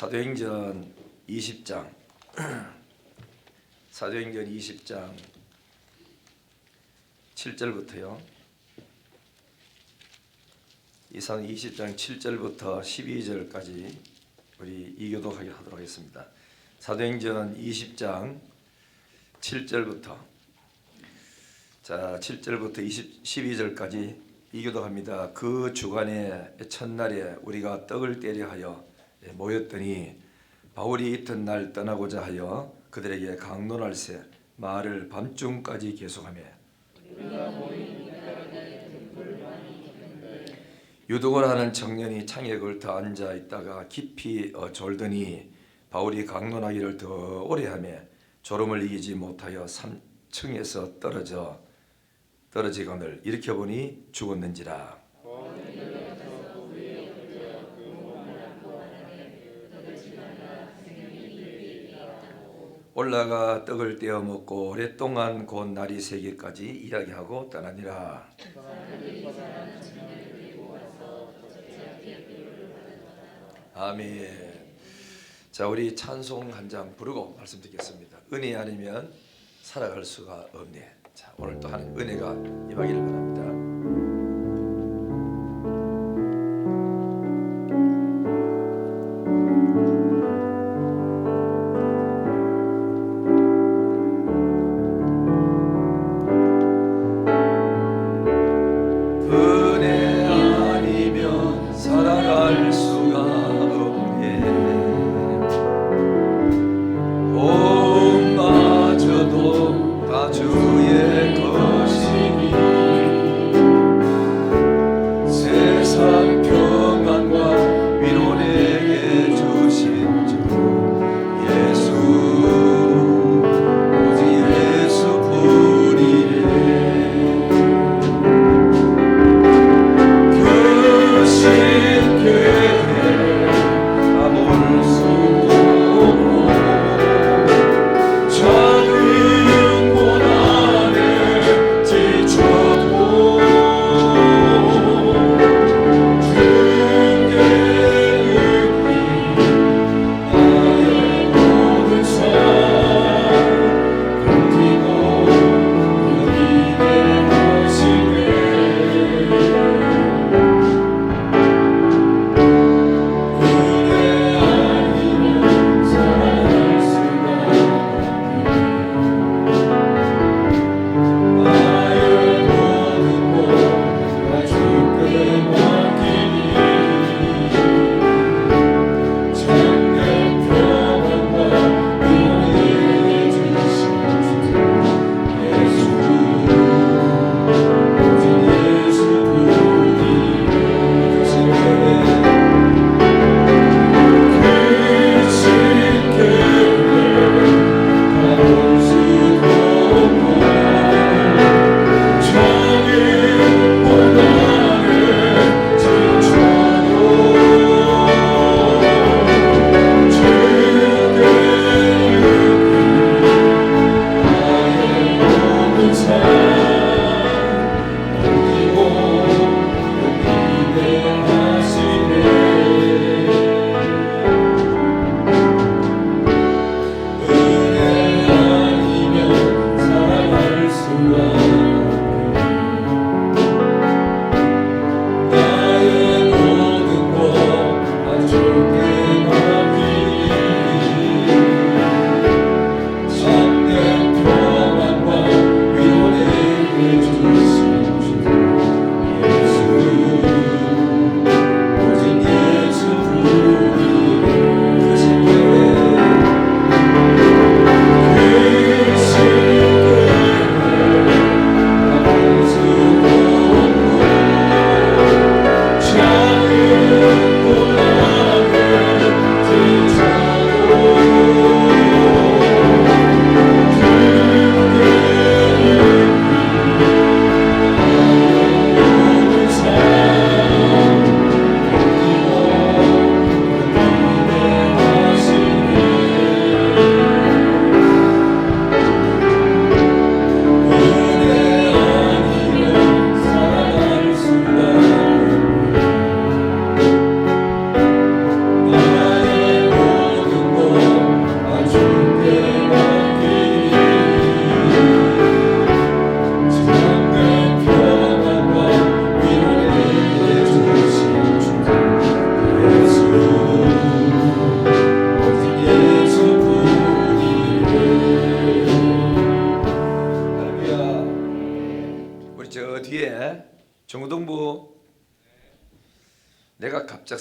사도행전 20장 사도행전 20장 7절부터요. 이상 20장 7절부터 12절까지 우리 이교독하게 하도록 하겠습니다. 사도행전 20장 7절부터 7절부터 12절까지 이교독합니다. 그 주간의 첫날에 우리가 떡을 떼려 하여 모였더니 바울이 이튿날 떠나고자 하여 그들에게 강론할새 말을 밤중까지 계속하며 유독을 하는 청년이 창에 걸터 앉아 있다가 깊이 졸더니 바울이 강론하기를 더 오래 하며 졸음을 이기지 못하여 3층에서 떨어지거늘 일으켜보니 죽었는지라. 올라가 떡을 떼어 먹고 오랫동안 곧 날이 새기까지 이야기하고 떠나니라. 아멘. 자, 우리 찬송 한 장 부르고 말씀 드리겠습니다. 은혜 아니면 살아갈 수가 없네. 자, 오늘 또 하는 은혜가 임하기를 바랍니다. 은혜 아니면 살아갈 수가 없네. 온마저도 다 주의 것이니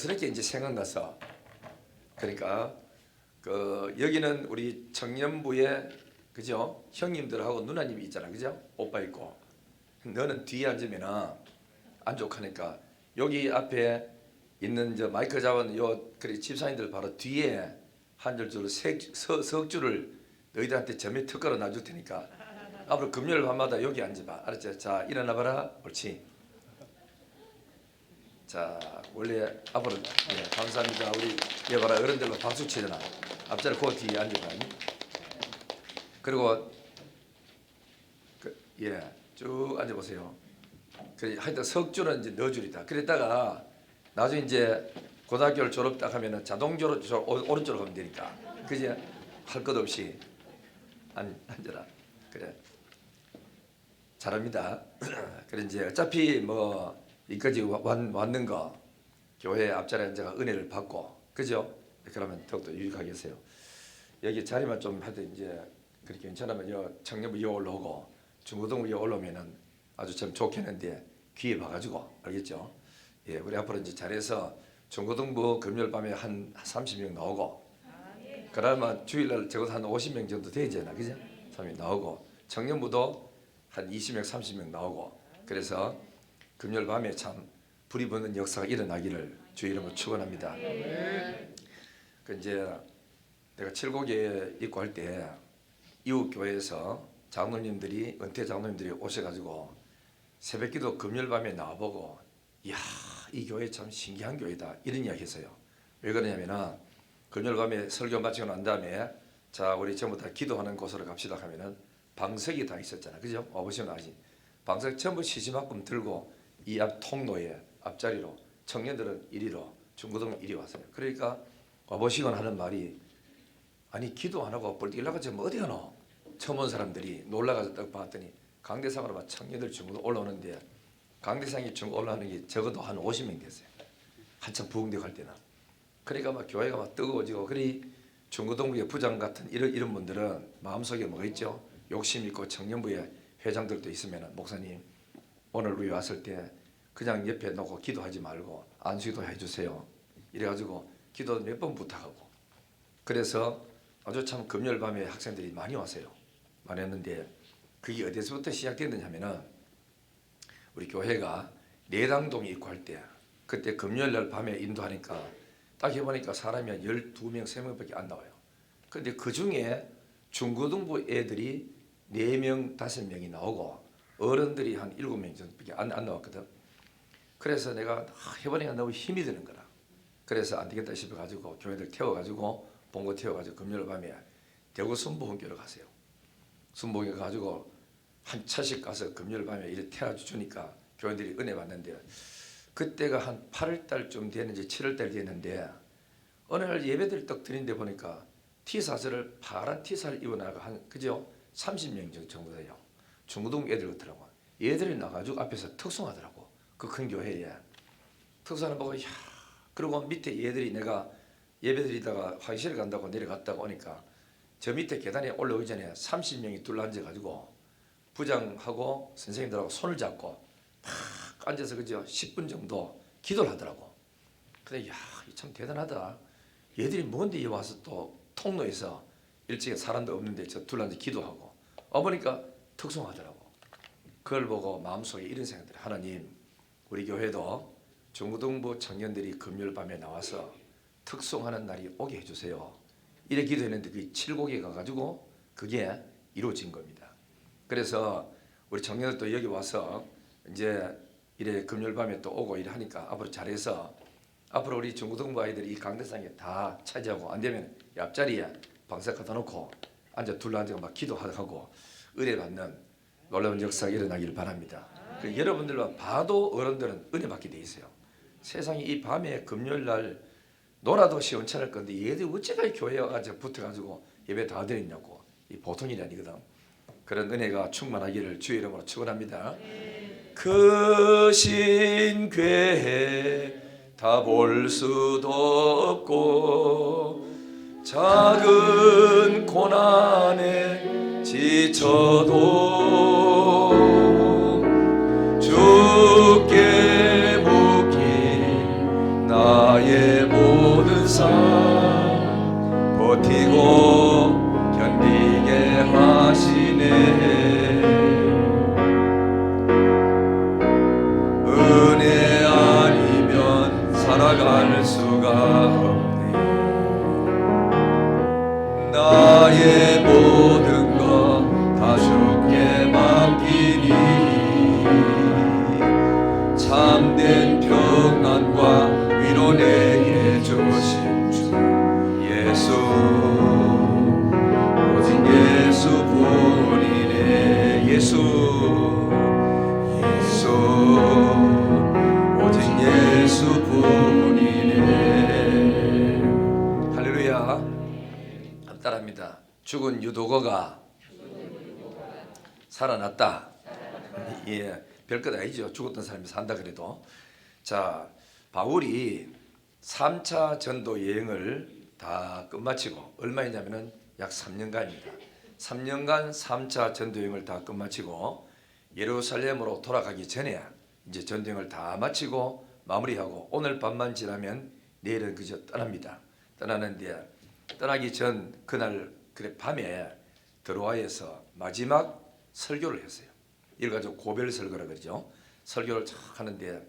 자연스럽게 이제 생각나서 그러니까 여기는 우리 청년부의 그죠 형님들하고 누나님이 있잖아 그죠 오빠 있고 너는 뒤에 앉으면은 안 좋으니까 여기 앞에 있는 저 마이크 잡은 요 그래 집사님들 바로 뒤에 한 줄로 석줄을 너희들한테 점에 특가로 놔줄 테니까 앞으로 금요일 밤마다 여기 앉아봐 알았지? 자 일어나봐라 옳지. 자 원래 앞으로 예, 감사합니다. 우리 여봐라 어른들로 박수 치잖아. 앞자리 그 뒤에 앉아봐. 그리고 쭉 앉아보세요. 그래 하여튼 석줄은 이제 너줄이다. 그랬다가 나중에 이제 고등학교를 졸업 딱 하면은 자동적으로 오른쪽으로 가면 되니까 그제 할 것 없이 앉아라. 그래 잘합니다. 그래 이제 어차피 뭐 이까지 왔는 거 교회 앞자리에 앉아가 은혜를 받고 그죠? 그러면 더욱더 유익하겠어요. 여기 자리만 좀 하여튼 이제 그렇게 괜찮으면 여 청년부 이어 올라오고 중고등부 이어 올라오면은 아주 참 좋겠는데 귀에 봐가지고 알겠죠? 예, 우리 앞으로 이제 잘해서 중고등부 금요일 밤에 한 30명 나오고 그러면 주일날 적어도 한 50명 정도 되잖아, 그죠? 3명 나오고 청년부도 한 20명, 30명 나오고 그래서 금요일 밤에 참 불이 붙는 역사가 일어나기를 주의 이름으로 축원합니다. 그 이제 내가 칠곡에 있고 할 때 이웃 교회에서 장로님들이 은퇴 장로님들이 오셔가지고 새벽기도 금요일 밤에 나와보고 이야 이 교회 참 신기한 교회다 이런 이야기했어요. 왜 그러냐면은 금요일 밤에 설교 마치고 난 다음에 자 우리 전부 다 기도하는 곳으로 갑시다 하면은 방석이 다 있었잖아, 그죠? 와보시면 아지. 방석 전부 시시막금 들고 이 앞 통로에 앞자리로 청년들은 이리로 중고등은 이리 왔어요. 그러니까 와보시건 하는 말이 아니 기도 안 하고 벌떡 일나가지 뭐 어디 가노? 처음 온 사람들이 놀라가서 딱 봤더니 강대상으로 막 청년들 중고등 올라오는데 강대상이 중 올라오는 게 적어도 한 50명 됐어요. 한참 부흥되고 할 때는. 그러니까 막 교회가 막 뜨거워지고 그리 중고등부의 부장 같은 이런 분들은 마음속에 뭐가 있죠? 욕심 있고 청년부의 회장들도 있으면 목사님 오늘 우리 왔을 때 그냥 옆에 놓고 기도하지 말고 안수기도 해주세요. 이래가지고 기도 몇 번 부탁하고 그래서 아주 참 금요일 밤에 학생들이 많이 왔어요. 많이 왔는데 그게 어디서부터 시작됐느냐 하면은 우리 교회가 내당동에 있고 할 때 그때 금요일날 밤에 인도하니까 딱 해보니까 사람이 한 12명, 3명밖에 안 나와요. 근데 그 중에 중고등부 애들이 4명, 5명이 나오고 어른들이 한 7명 정도밖에 안 나왔거든. 그래서 내가 해보니까 너무 힘이 드는 거라. 그래서 안 되겠다 싶어가지고 교회들 태워가지고 본고 태워가지고 금요일 밤에 대구 순복음교로 가세요. 순복음교 가지고 한 차씩 가서 금요일 밤에 이렇게 태워주니까 교인들이 은혜 받는데 그때가 한 8월달쯤 됐는지 7월달 됐는데 어느 날 예배들 딱 드린데 보니까 티사슬을 파란 티사를 입어 나가 한 그죠? 30명 정도 돼요. 중고등 애들 같더라고. 얘들이 나가지고 앞에서 특송하더라고. 그 큰 교회에 특송하는 보고 야 그리고 밑에 얘들이 내가 예배 드리다가 화장실 간다고 내려갔다가 오니까 저 밑에 계단에 올라오기 전에 30명이 둘러앉아가지고 부장하고 선생님들하고 손을 잡고 탁 앉아서 그죠 10분 정도 기도를 하더라고. 근데 야 참 대단하다. 얘들이 뭔데 와서 또 통로에서 일찍 사람도 없는데 저 둘러앉아 기도하고 와보니까 특송하더라고. 그걸 보고 마음속에 이런 생각들이 하나님 우리 교회도 중고등부 청년들이 금요일 밤에 나와서 특송하는 날이 오게 해주세요. 이렇게 기도했는데 그 7곡에 가가지고 그게 이루어진 겁니다. 그래서 우리 청년들도 여기 와서 이제 이래 금요일 밤에 또 오고 이래 하니까 앞으로 잘해서 앞으로 우리 중고등부 아이들이 이 강대상에 다 차지하고 안 되면 앞자리에 방석 갖다 놓고 앉아 둘러앉아 막 기도하고 은혜 받는 놀라운 역사가 일어나기를 바랍니다. 여러분들만 봐도 어른들은 은혜 받게 돼 있어요. 세상에 이 밤에 금요일 날 놀아도 시원찮을 건데 얘들 어째가 교회에 와서 붙어가지고 예배 다 드리냐고. 이 보통 일이 아니거든. 그런 은혜가 충만하기를 주의 이름으로 축원합니다. 그 신궤 다 볼 수도 없고 작은 고난에 지쳐도 주께 묻기 나의 항상 버티고 견디게 하시네. 은혜 아니면 살아갈 수가 없네. 나의 모든 것 다 주께 맡기니 참된 평안과 위로 내게 주신 주 예수, 오직 예수뿐이네. 예수, 예수, 오직 예수뿐이네. 할렐루야. 따라합니다. 죽은 유도거가 살아났다. 예, 별것 아니죠. 죽었던 사람이 산다 그래도. 자, 바울이 3차 전도 여행을 다 끝마치고 얼마이냐면은 약 3년간입니다. 3년간 3차 전도 여행을 다 끝마치고 예루살렘으로 돌아가기 전에 이제 전도 여행을 다 마치고 마무리하고 오늘 밤만 지나면 내일은 그저 떠납니다. 떠나는데 떠나기 전 그날 그래 밤에 드로아에서 마지막 설교를 했어요. 이걸 가지고 고별 설교라 그러죠. 설교를 쫙 하는데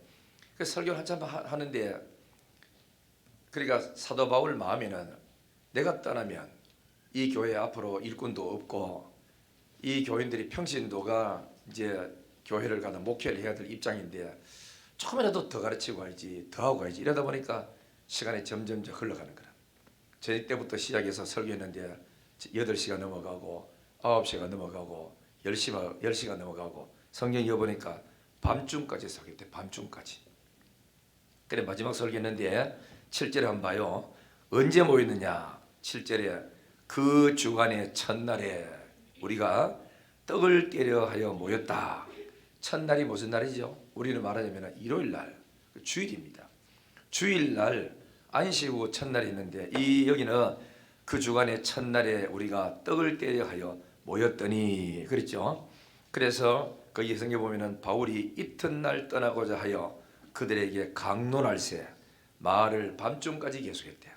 그 설교를 한참 하는데 그러니까 사도 바울 마음에는 내가 떠나면 이 교회 앞으로 일꾼도 없고 이 교인들이 평신도가 이제 교회를 가다 목회를 해야 될 입장인데 조금이라도 더 가르치고 가야지, 더 하고 가야지. 이러다 보니까 시간이 점점 흘러가는 거라. 저녁 때부터 시작해서 설교했는데 8시가 넘어가고 9시가 넘어가고 10시가 넘어가고 성경 이어보니까 밤중까지 설교했대. 밤중까지. 그래 마지막 설교했는데 7절에 한번 봐요. 언제 모였느냐. 7절에 그 주간의 첫날에 우리가 떡을 떼려 하여 모였다. 첫날이 무슨 날이죠? 우리는 말하자면 일요일날 주일입니다. 주일날 안식 후 첫날이 있는데 이 여기는 그 주간의 첫날에 우리가 떡을 떼려 하여 모였더니 그랬죠. 그래서 거기 성경 보면은 바울이 이튿날 떠나고자 하여 그들에게 강론할세 말을 밤중까지 계속했대요.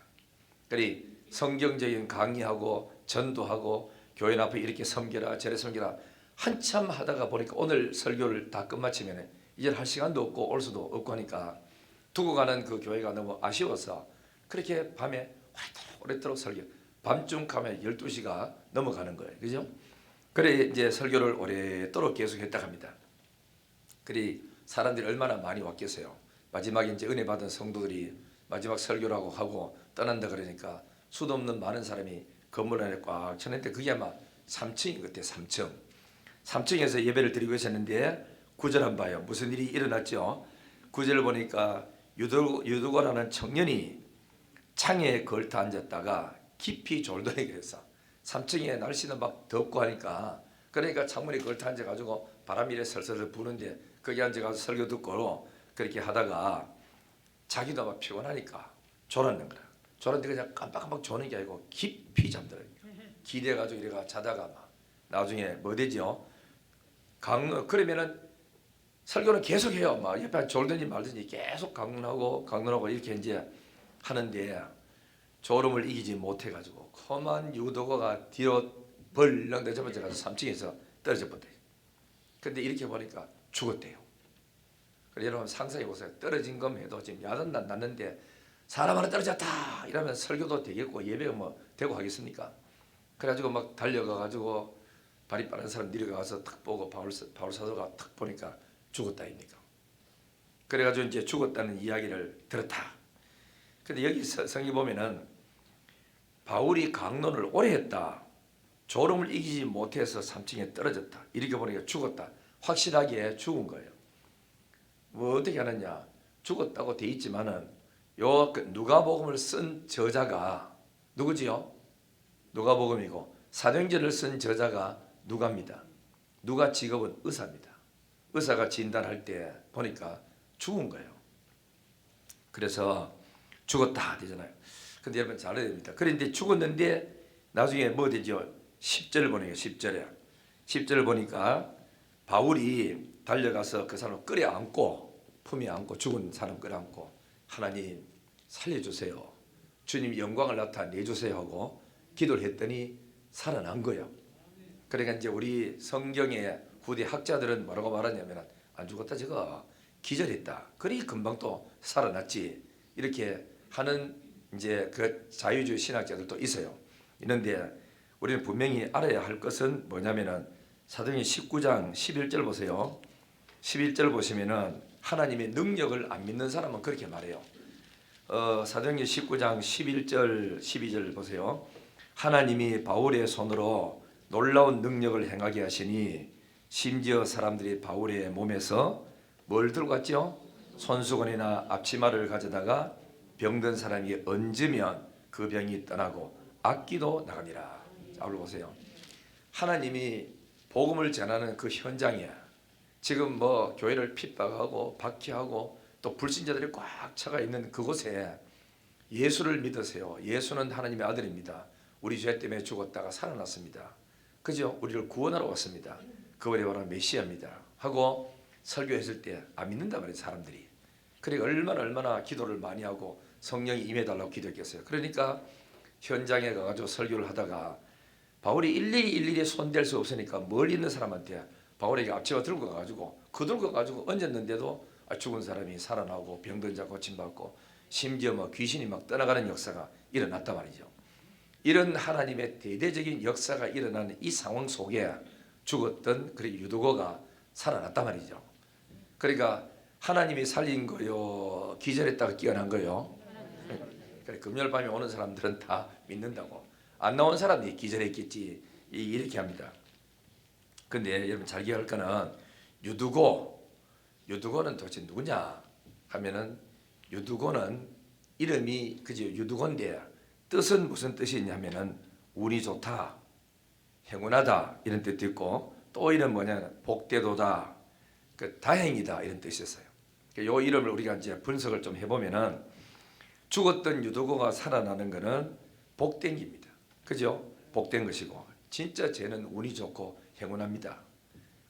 그리 성경적인 강의하고 전도하고 교회 앞에 이렇게 섬겨라 저래 섬겨라 한참 하다가 보니까 오늘 설교를 다 끝마치면 이제 할 시간도 없고 올 수도 없고 하니까 두고 가는 그 교회가 너무 아쉬워서 그렇게 밤에 오랫도록 설교 밤중 가면 12시가 넘어가는 거예요. 그죠? 그래 이제 설교를 오랫도록 계속했다 합니다. 그래 사람들이 얼마나 많이 왔겠어요. 마지막에 이제 은혜 받은 성도들이 마지막 설교라고 하고 떠난다 그러니까 수도 없는 많은 사람이 건물 안에 꽉 찼는데 그게 아마 3층인 것 같아요. 3층. 3층에서 예배를 드리고 있었는데 9절 한번 봐요. 무슨 일이 일어났죠? 9절을 보니까 유두고라는 청년이 창에 걸터 앉았다가 깊이 졸더니 그랬어. 3층에 날씨는 막 덥고 하니까 그러니까 창문에 걸터 앉아가지고 바람이 이래 설설 부는데 거기 앉아가서 설교 듣고 그렇게 하다가 자기도 막 피곤하니까 졸았는 거야. 졸았는데 그냥 깜빡깜빡 조는 게 아니고 깊이 잠들어요. 기대가지고 이래가 자다가 막 나중에 뭐 되죠? 그러면은 설교는 계속해요. 막 옆에 졸든지 말든지 계속 강론하고 이렇게 이제 하는데 졸음을 이기지 못해가지고 험한 유도가가 뒤로 벌렁 내자마자 가서 3층에서 떨어져 버렸대요. 근데 이렇게 보니까 죽었대요. 그래서 여러분 상상해 보세요. 떨어진 검 해도 지금 야단난 났는데 사람 하나 떨어졌다 이러면 설교도 되겠고 예배가 뭐 되고 하겠습니까? 그래가지고 막 달려가가지고 발이 빠른 사람 내려가서 탁 보고 바울 사도가 탁 보니까 죽었다입니까? 그래가지고 이제 죽었다는 이야기를 들었다. 근데 여기 성경 보면은 바울이 강론을 오래 했다. 졸음을 이기지 못해서 3층에 떨어졌다. 이렇게 보니까 죽었다. 확실하게 죽은 거예요. 뭐 어떻게 하느냐? 죽었다고 돼 있지만은 요 누가복음을 쓴 저자가 누구지요? 누가복음이고 사도행전을 쓴 저자가 누가입니다. 누가 직업은 의사입니다. 의사가 진단할 때 보니까 죽은 거예요. 그래서 죽었다 되잖아요. 근데 여러분 잘 알아야 됩니다. 그런데 죽었는데 나중에 뭐 되죠? 10절 보니까 10절을 보니까 바울이 달려가서 그 사람을 끌어안고 품에 안고 죽은 사람 끌어안고 하나님 살려주세요. 주님 영광을 나타내주세요 하고 기도를 했더니 살아난 거예요. 그러니까 이제 우리 성경의 후대 학자들은 뭐라고 말하냐면 안 죽었다 저거 기절했다. 그러니 금방 또 살아났지. 이렇게 하는 이제 그 자유주의 신학자들도 있어요. 있는데 우리는 분명히 알아야 할 것은 뭐냐면은 사도행전 19장 11절 보세요. 11절 보시면은 하나님의 능력을 안 믿는 사람은 그렇게 말해요. 사도행전 19장 11절 12절 보세요. 하나님이 바울의 손으로 놀라운 능력을 행하게 하시니 심지어 사람들이 바울의 몸에서 뭘 들고 갔죠? 손수건이나 앞치마를 가져다가 병든 사람이 얹으면 그 병이 떠나고 악기도 나갑니다. 자, 오늘 보세요. 하나님이 복음을 전하는 그 현장에 지금 뭐 교회를 핍박하고 박해하고 또 불신자들이 꽉 차가 있는 그곳에 예수를 믿으세요. 예수는 하나님의 아들입니다. 우리 죄 때문에 죽었다가 살아났습니다. 그죠? 우리를 구원하러 왔습니다. 그분이 바로 메시아입니다. 하고 설교했을 때 안 믿는다 말이에요, 사람들이. 그러니까 얼마나 기도를 많이 하고 성령이 임해달라고 기도했겠어요. 그러니까 현장에 가가지고 설교를 하다가 바울이 일일이 손댈 수 없으니까 멀리 있는 사람한테 바울에게 앞치마 들고 가가지고 그 들고 가가지고 얹었는데도 죽은 사람이 살아나고 병든 자 고침받고 심지어 뭐 귀신이 막 떠나가는 역사가 일어났단 말이죠. 이런 하나님의 대대적인 역사가 일어나는 이 상황 속에 죽었던 그 유두고가 살아났단 말이죠. 그러니까 하나님이 살린 거요, 기절했다가 깨어난 거요. 그래, 금요일 밤에 오는 사람들은 다 믿는다고. 안 나온 사람이 기절했겠지 이렇게 합니다. 근데 여러분 잘 기억할 거는 유두고는 도대체 누구냐 하면은 유두고는 이름이 그죠 유두고인데 뜻은 무슨 뜻이 있냐면은 운이 좋다, 행운하다 이런 뜻도 있고 또 이름 뭐냐면 복되도다, 그 다행이다 이런 뜻이었어요. 요 이름을 우리가 이제 분석을 좀 해보면은 죽었던 유두고가 살아나는 것은 복된 겁니다. 그죠? 복된 것이고 진짜 쟤는 운이 좋고 행운합니다.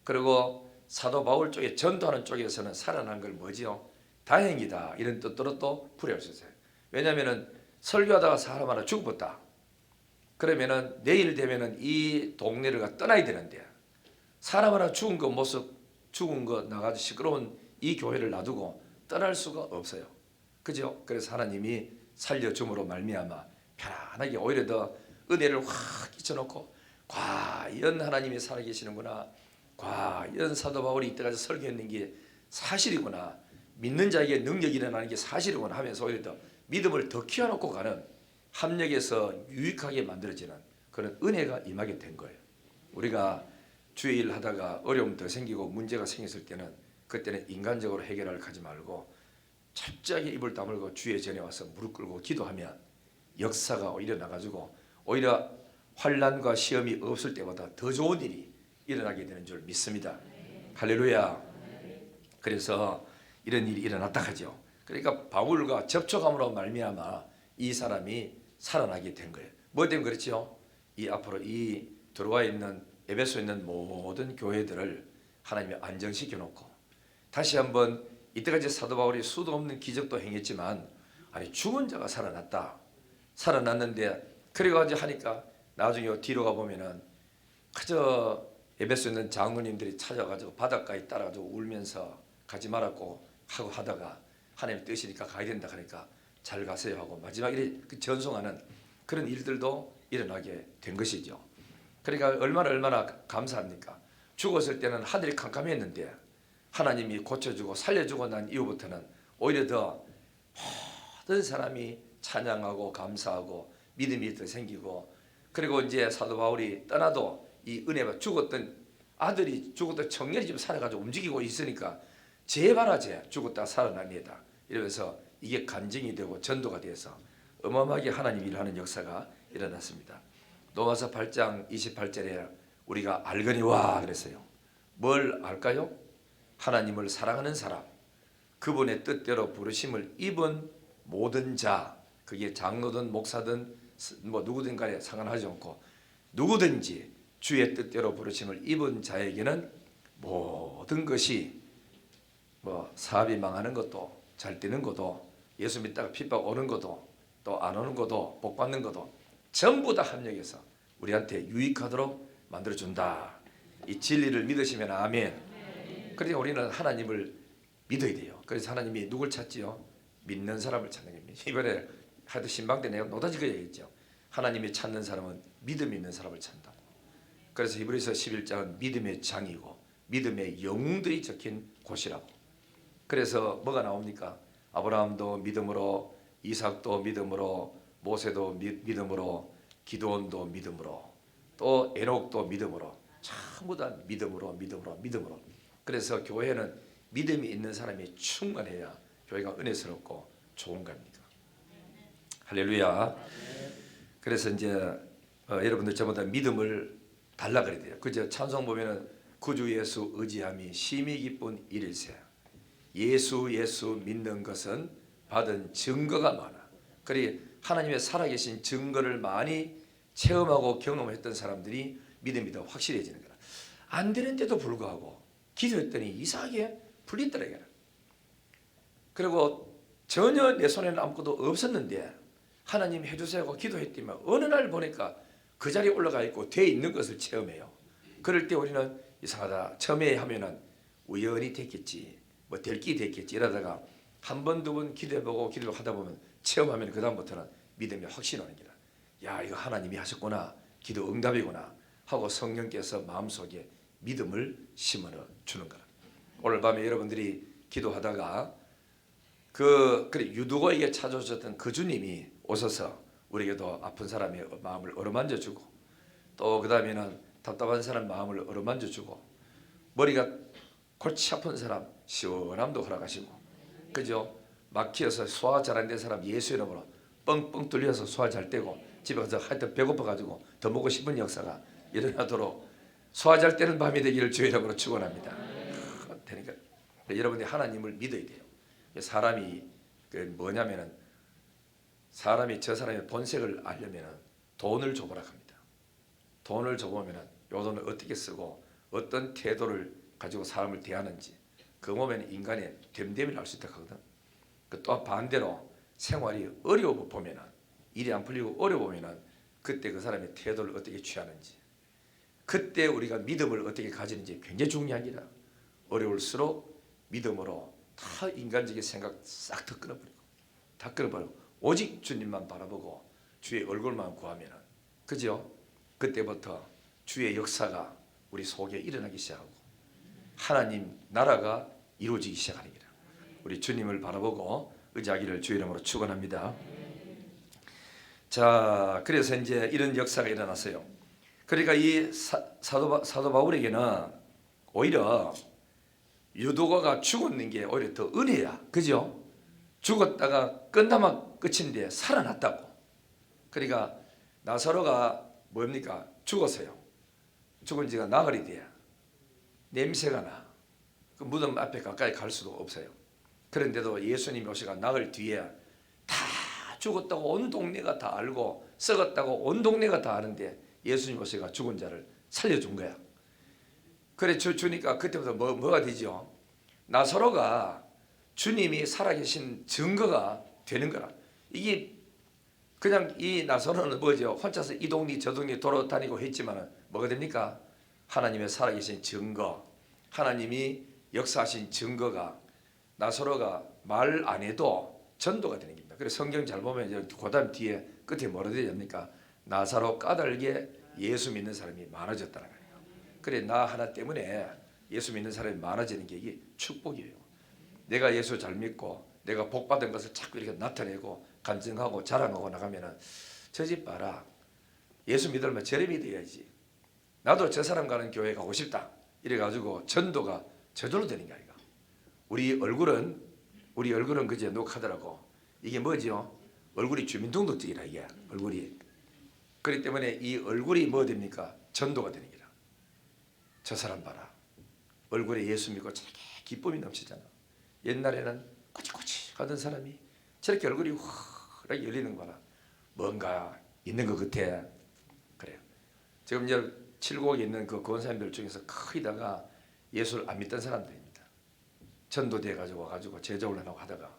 그리고 사도 바울 쪽에 전도하는 쪽에서는 살아난 걸 뭐지요? 다행이다 이런 뜻으로 또 풀이할 수 있어요. 왜냐하면은 설교하다가 사람 하나 죽었다. 그러면은 내일 되면은 이 동네를 떠나야 되는데 사람 하나 죽은 거 모습 죽은 거 나가지고 시끄러운 이 교회를 놔두고 떠날 수가 없어요. 그죠? 그래서 하나님이 살려줌으로 말미암아 편안하게 오히려 더 은혜를 확 끼쳐놓고 과연 하나님이 살아계시는구나, 과연 사도 바울이 이때까지 설교했는 게 사실이구나, 믿는 자에게 능력이 일어나는 게 사실이구나 하면서 오히려 더 믿음을 더 키워놓고 가는 합력에서 유익하게 만들어지는 그런 은혜가 임하게 된 거예요. 우리가 주의 일 하다가 어려움 더 생기고 문제가 생겼을 때는 그때는 인간적으로 해결을 하지 말고 철저하게 입을 다물고 주의 전에 와서 무릎 꿇고 기도하면 역사가 일어나가지고 오히려 환난과 시험이 없을 때보다 더 좋은 일이 일어나게 되는 줄 믿습니다. 할렐루야. 그래서 이런 일이 일어났다 하죠. 그러니까 바울과 접촉함으로 말미암아 이 사람이 살아나게 된 거예요. 뭐 때문에 그렇죠? 이 앞으로 이 들어와 있는 에베소에 있는 모든 교회들을 하나님이 안정시켜 놓고 다시 한번 이때까지 사도 바울이 수도 없는 기적도 행했지만 아니 죽은 자가 살아났는데 그래가지고 하니까 나중에 뒤로 가보면은 그저 에베소에 있는 장로님들이 찾아가지고 바닷가에 따라가지고 울면서 가지 말았고 하고 하다가 하나님 뜻이니까 가야 된다 하니까 잘 가세요 하고 마지막에 그 전송하는 그런 일들도 일어나게 된 것이죠. 그러니까 얼마나 감사합니까? 죽었을 때는 하늘이 캄캄했는데 하나님이 고쳐주고 살려주고 난 이후부터는 오히려 더 모든 사람이 찬양하고 감사하고 믿음이 더 생기고 그리고 이제 사도 바울이 떠나도 이 은혜가 죽었던 아들이 죽었던 청년이 지금 살아가지고 움직이고 있으니까 제발아 죽었다 살아납니다. 이러면서 이게 간증이 되고 전도가 돼서 어마어마하게 하나님 일하는 역사가 일어났습니다. 로마서 8장 28절에 우리가 알거니와 그랬어요. 뭘 알까요? 하나님을 사랑하는 사람, 그분의 뜻대로 부르심을 입은 모든 자, 그게 장로든 목사든 뭐 누구든 간에 상관하지 않고 누구든지 주의 뜻대로 부르심을 입은 자에게는 모든 것이 뭐 사업이 망하는 것도 잘 되는 것도 예수 믿다가 핍박 오는 것도 또 안 오는 것도 복 받는 것도 전부 다 합력해서 우리한테 유익하도록 만들어준다. 이 진리를 믿으시면 아멘. 그러니까 우리는 하나님을 믿어야 돼요. 그래서 하나님이 누굴 찾지요? 믿는 사람을 찾는 겁니다. 이번에 하여튼 신방때 내가 노다지 그 얘기했죠. 하나님이 찾는 사람은 믿음 있는 사람을 찾는다고. 그래서 히브리서 11장은 믿음의 장이고 믿음의 영웅들이 적힌 곳이라고. 그래서 뭐가 나옵니까? 아브라함도 믿음으로, 이삭도 믿음으로, 모세도 믿음으로, 기드온도 믿음으로, 또 에녹도 믿음으로, 전부 다 믿음으로. 그래서 교회는 믿음이 있는 사람이 충만해야 교회가 은혜스럽고 좋은 겁니다. 할렐루야. 그래서 이제 여러분들 전부 다 믿음을 달라 그래야 돼요. 그죠? 찬송 보면은 구주 예수 의지함이 심히 기쁜 일일세. 예수 믿는 것은 받은 증거가 많아. 그리 하나님의 살아계신 증거를 많이 체험하고 경험했던 사람들이 믿음이 더 확실해지는 거야. 안 되는데도 불구하고 기도했더니 이상하게 풀리더라. 그리고 전혀 내 손에는 아무것도 없었는데 하나님 해주세요 하고 기도했더니만 어느 날 보니까 그 자리에 올라가 있고 돼 있는 것을 체험해요. 그럴 때 우리는 이상하다. 처음에 하면은 우연히 됐겠지, 뭐 될 기 됐겠지 이러다가 한 번, 두 번 기도해보고 기도하다 보면 체험하면 그 다음부터는 믿음이 확신하는 거라. 야, 이거 하나님이 하셨구나, 기도 응답이구나 하고 성령께서 마음속에 믿음을 심어 주는 거라. 오늘 밤에 여러분들이 기도하다가 그래 유두고에게 찾아오셨던 그 주님이 오셔서 우리에게도 아픈 사람의 마음을 어루만져 주고, 또 그 다음에는 답답한 사람 마음을 어루만져 주고, 머리가 골치 아픈 사람 시원함도 허락하시고, 그죠? 막혀서 소화 잘 안 된 사람 예수 이름으로 뻥뻥 뚫려서 소화 잘 되고, 집에 가서 하여튼 배고파 가지고 더 먹고 싶은 역사가 일어나도록 소화 잘 되는 밤이 되기를 주의 이름으로 축원합니다. 그러니까 여러분이 하나님을 믿어야 돼요. 사람이 뭐냐면은 사람이 저 사람의 본색을 알려면은 돈을 줘보라 합니다. 돈을 줘보면은 요 돈을 어떻게 쓰고 어떤 태도를 가지고 사람을 대하는지 그 보면 인간의 됨됨이를 알 수 있다 하거든. 또 반대로 생활이 어려워 보면은, 일이 안 풀리고 어려워 보면은 그때 그 사람의 태도를 어떻게 취하는지, 그때 우리가 믿음을 어떻게 가지는지 굉장히 중요한 기라. 어려울수록 믿음으로 다 인간적인 생각 싹 다 끊어버리고 오직 주님만 바라보고 주의 얼굴만 구하면은, 그죠? 그때부터 주의 역사가 우리 속에 일어나기 시작하고 하나님 나라가 이루어지기 시작하는 거라. 우리 주님을 바라보고 의지하기를 주의 이름으로 축원합니다. 자, 그래서 이제 이런 역사가 일어났어요. 그러니까 이 사도 바울에게는 오히려 유두고가 죽었는 게 오히려 더 은혜야. 그죠? 죽었다가 끝나면 끝인데 살아났다고. 그러니까 나사로가 뭡니까? 죽었어요. 죽은 지가 나흘이 돼야 냄새가 나. 그 무덤 앞에 가까이 갈 수도 없어요. 그런데도 예수님이 오시가 나흘 뒤에 다 죽었다고 온 동네가 다 알고 썩었다고 온 동네가 다 아는데 예수님 오시가 죽은 자를 살려준 거야. 그래 주니까 그때부터 뭐가 되죠? 나사로가 주님이 살아계신 증거가 되는 거라. 이게 그냥 이 나사로는 뭐죠? 혼자서 이 동네 저 동네 돌아다니고 했지만 뭐가 됩니까? 하나님의 살아계신 증거, 하나님이 역사하신 증거가 나사로가 말 안 해도 전도가 되는 겁니다. 그래서 성경 잘 보면 이제 그다음 뒤에 끝에 뭐라 되지 않습니까? 나사로 까닭에 예수 믿는 사람이 많아졌다는 거예요. 그래 나 하나 때문에 예수 믿는 사람이 많아지는 게 이게 축복이에요. 내가 예수 잘 믿고 내가 복 받은 것을 자꾸 이렇게 나타내고 간증하고 자랑하고 나가면은 저 집 봐라, 예수 믿으려면 저래 믿어야지, 나도 저 사람 가는 교회 가고 싶다 이래가지고 전도가 저절로 되는 게 아니가. 우리 얼굴은 그제 녹하더라고. 이게 뭐죠? 얼굴이 주민등록증이라 이게 얼굴이. 그렇기 때문에 이 얼굴이 뭐 됩니까? 전도가 되는 거라. 저 사람 봐라, 얼굴에 예수 믿고 저렇게 기쁨이 넘치잖아. 옛날에는 꼬치꼬치 하던 사람이 저렇게 얼굴이 확 열리는 거라. 뭔가 있는 것 같아. 그래요. 지금 이제 칠곡에 있는 그 권사님들 중에서 거의다가 예수를 안 믿던 사람들입니다. 전도돼 가지고 제자 훈련하고 하다가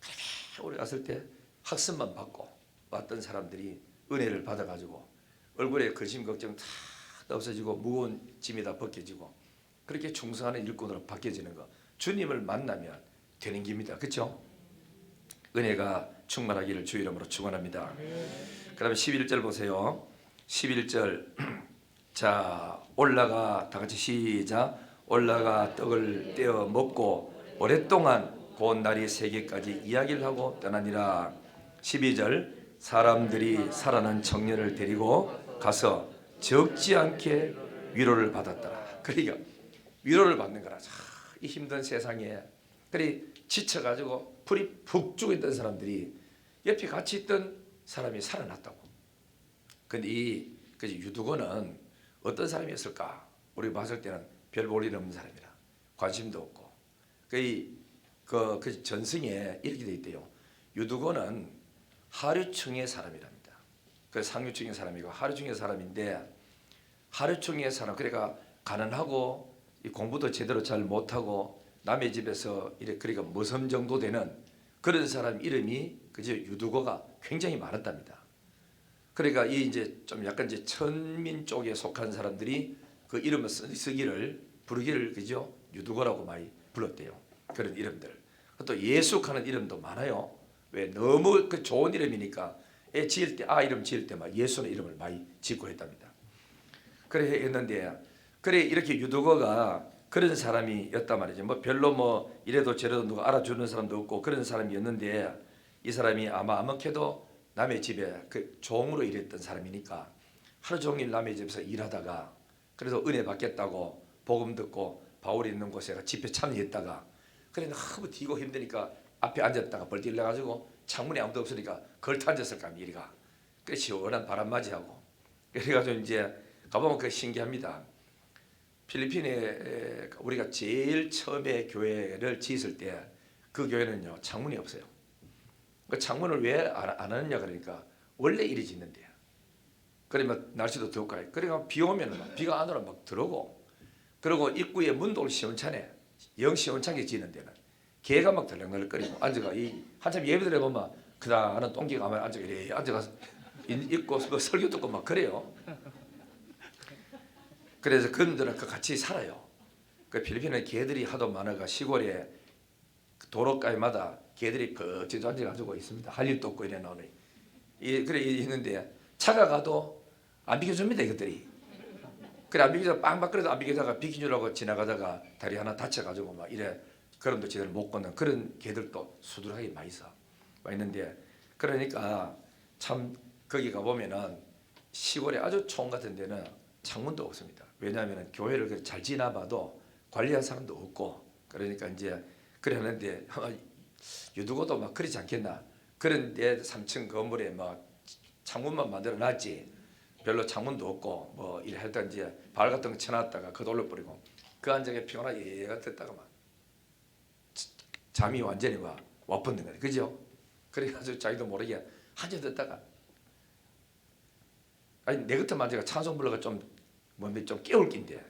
그렇게 오래 갔을 때 학습만 받고 왔던 사람들이 은혜를 받아가지고 얼굴에 근심 걱정 다 없어지고 무거운 짐이 다 벗겨지고 그렇게 충성하는 일꾼으로 바뀌어지는 거, 주님을 만나면 되는 겁니다. 그렇죠? 은혜가 충만하기를 주 이름으로 축원합니다. 그다음에 11절 보세요. 11절 자 올라가, 다 같이 시작. 올라가 떡을 떼어 먹고 오랫동안 곧 날이 새기까지 이야기를 하고 떠나니라. 12절 사람들이 살아난 청년을 데리고 가서 적지 않게 위로를 받았더라. 그러니까 위로를 받는 거라. 이 힘든 세상에 그리 지쳐가지고 풀이 푹 죽어 있던 사람들이 옆에 같이 있던 사람이 살아났다고. 근데 이 유두고는 어떤 사람이었을까? 우리 봤을 때는 별 볼 일 없는 사람이라, 관심도 없고. 그 전승에 이렇게 돼 있대요. 유두고는 하류층의 사람이랍니다. 그 상류층의 사람이고 하류층의 사람인데, 하류층의 사람, 그러니까 가난하고 공부도 제대로 잘 못하고 남의 집에서 그러니까 머슴 정도 되는 그런 사람 이름이 그저 유두고가 굉장히 많았답니다. 그러니까 이 이제 좀 약간 이제 천민 쪽에 속한 사람들이 그 이름을 부르기를 그죠 유두고라고 많이 불렀대요. 그런 이름들. 또 예숙하는 이름도 많아요. 왜? 너무 그 좋은 이름이니까 애 지을 때 이름 지을 때 막 예수는 이름을 많이 짓고 했답니다. 그래 했는데, 그래 이렇게 유두고가 그런 사람이었단 말이죠. 뭐 별로 뭐 이래도 저래도 누가 알아주는 사람도 없고 그런 사람이었는데, 이 사람이 아무렇게도 남의 집에 그 종으로 일했던 사람이니까 하루 종일 남의 집에서 일하다가 그래서 은혜 받겠다고 복음 듣고 바울이 있는 곳에 집회 참여했다가 그래 너무 뛰고 힘드니까 앞에 앉았다가 벌떡 일어나가지고 창문에 아무도 없으니까 걸터 앉았을까 미리가. 그래 시원한 바람 맞이하고 그래가지고 이제 가보면 그 신기합니다. 필리핀에 우리가 제일 처음에 교회를 지었을 때 그 교회는요 창문이 없어요. 그 창문을 왜 안 하느냐 그러니까 원래 이리 짓는데요. 그러면 날씨도 덥고 그러니까 비 오면 비가 안으로 막 들어오고, 그리고 입구에 문도 시원찮네. 영 시원찮게 지는 데는 개가 막 덜렁덜렁거리고 앉아가 한참 예배드려 보면 그다는 똥개가 아마 앉아가서 입고 뭐 설교 듣고 막 그래요. 그래서 그분들은 같이 살아요. 그 필리핀에 개들이 하도 많아가 시골에 도로가마다 개들이 거치도 앉아가지고 있습니다. 할 일도 없고 이래 나오니. 그래 있는데 차가 가도 안 비켜줍니다 이것들이. 그래 안 비켜서 빵빵 끓여도 안 비켜다가 비켜주려고 지나가다가 다리 하나 다쳐가지고 막 이래 걸음도 제대로 못 걷는 그런 개들도 수두룩하게 많이 있는데, 그러니까 참 거기 가보면은 시골에 아주 촌 같은 데는 창문도 없습니다. 왜냐하면 교회를 잘 지나봐도 관리할 사람도 없고, 그러니까 이제 그래 하는데 유두고도 막 그러지 않겠나. 그런데 3층 건물에 막 창문만 만들어 놨지 별로 창문도 없고 뭐 이래 했던 이제 발 같은 거 쳐놨다가 그 돌려 버리고 그 안정에 피곤하게 얘가 됐다가 막 잠이 완전히 와 붙는 거예요. 그죠? 그래가지고 자기도 모르게 한참 듣다가 내 같은 만지가 찬송 불러가 좀 깨울 낀데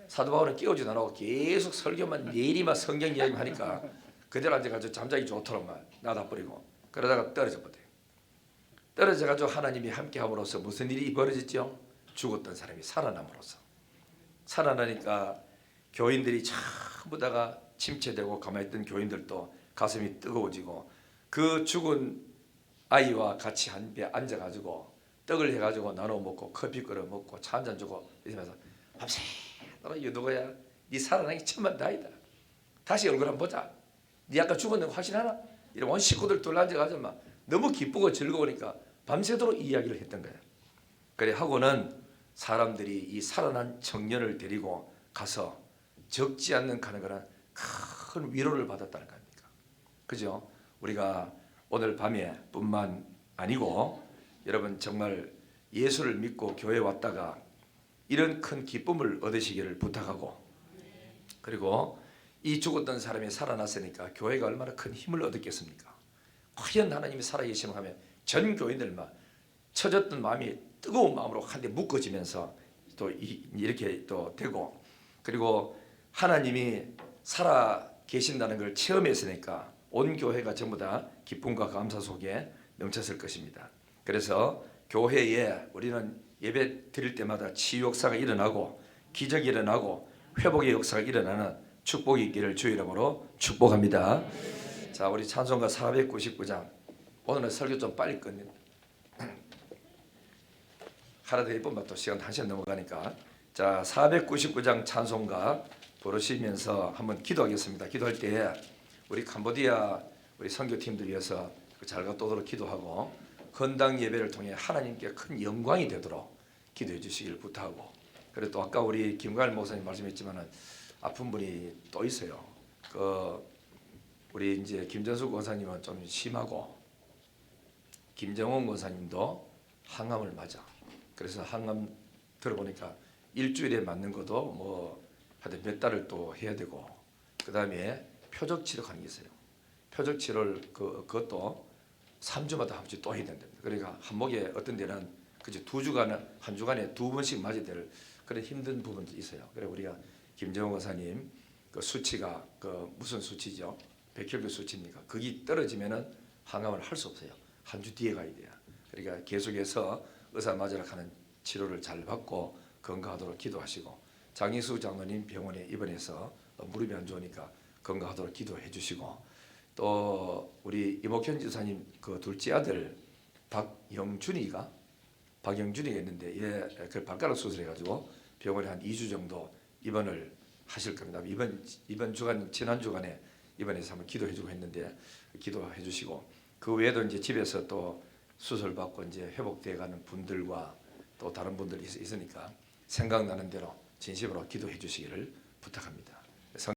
사도 바울은 깨우지도 않고 계속 설교만 예리만 성경 이야기만 하니까 그대로 앉아가지고 잠자기 좋도록 막 놔둬버리고 그러다가 떨어져 버려요. 떨어져가지고 하나님이 함께함으로써 무슨 일이 벌어졌죠? 죽었던 사람이 살아남으로써. 살아나니까 교인들이 전부 다가 침체되고 가만히 있던 교인들도 가슴이 뜨거워지고 그 죽은 아이와 같이 한 배 앉아가지고 떡을 해가지고 나눠 먹고 커피 끓여 먹고 차 한잔 주고 이러면서 밤새도록 유두고야 네 살아나기 천만 다행이다. 다시 얼굴 한번 보자. 네 아까 죽었는 거 확실하나? 이런 온 식구들 둘러 앉아가지고 막 너무 기쁘고 즐거우니까 밤새도록 이야기를 했던 거예요. 그래 하고는 사람들이 이 살아난 청년을 데리고 가서 적지 않는 가는 거는 큰 위로를 받았다는 겁니까? 그죠? 우리가 오늘 밤에 뿐만 아니고 여러분 정말 예수를 믿고 교회에 왔다가 이런 큰 기쁨을 얻으시기를 부탁하고, 그리고 이 죽었던 사람이 살아났으니까 교회가 얼마나 큰 힘을 얻었겠습니까? 과연 하나님이 살아계시면 하면 전 교인들만 처졌던 마음이 뜨거운 마음으로 한데 묶어지면서 또 이렇게 또 되고, 그리고 하나님이 살아 계신다는 걸 체험했으니까 온 교회가 전부 다 기쁨과 감사 속에 넘쳤을 것입니다. 그래서 교회에 우리는 예배 드릴 때마다 치유 역사가 일어나고 기적이 일어나고 회복의 역사가 일어나는 축복이 있기를 주의 이름으로 축복합니다. 자, 우리 찬송가 499장. 오늘은 설교 좀 빨리 끝냅니다. 하루도 1번만 또 시간 1시간 넘어가니까. 자, 499장 찬송가 부르시면서 한번 기도하겠습니다. 기도할 때 우리 캄보디아 우리 선교팀들 위해서 잘 갔다 오도록 기도하고 헌당 예배를 통해 하나님께 큰 영광이 되도록 기도해 주시길 부탁하고, 그리고 또 아까 우리 김가일 목사님 말씀했지만은 아픈 분이 또 있어요. 우리 이제 김전수 권사님은 좀 심하고 김정원 권사님도 항암을 맞아. 그래서 항암 들어보니까 일주일에 맞는 것도 뭐 하여튼 몇 달을 또 해야 되고, 그 다음에 표적 치료 가는 게 있어요. 표적 치료를 그것도 3주마다 한 번씩 또 해야 된다. 그러니까 한목에 어떤 데는 그저 한 주간에 2번씩 맞아야 될 그런 힘든 부분도 있어요. 그래서 우리가 김정원 권사님 그 수치가 무슨 수치죠? 백혈구 수치입니까? 그게 떨어지면은 항암을 할 수 없어요. 한 주 뒤에 가야 돼요. 그러니까 계속해서 의사 맞으러 가는 치료를 잘 받고 건강하도록 기도하시고, 장희수 장로님 병원에 입원해서 무릎이 안 좋으니까 건강하도록 기도해 주시고, 또 우리 이목현 지사님 그 둘째 아들 박영준이가 있는데 그 발가락 수술해가지고 병원에 한 2주 정도 입원을 하실 겁니다. 이번 주간 지난 주간에 입원해서 한번 기도해주고 했는데 기도해 주시고, 그 외에도 이제 집에서 또 수술 받고 이제 회복돼가는 분들과 또 다른 분들이 있으니까 생각나는 대로 진심으로 기도해 주시기를 부탁합니다.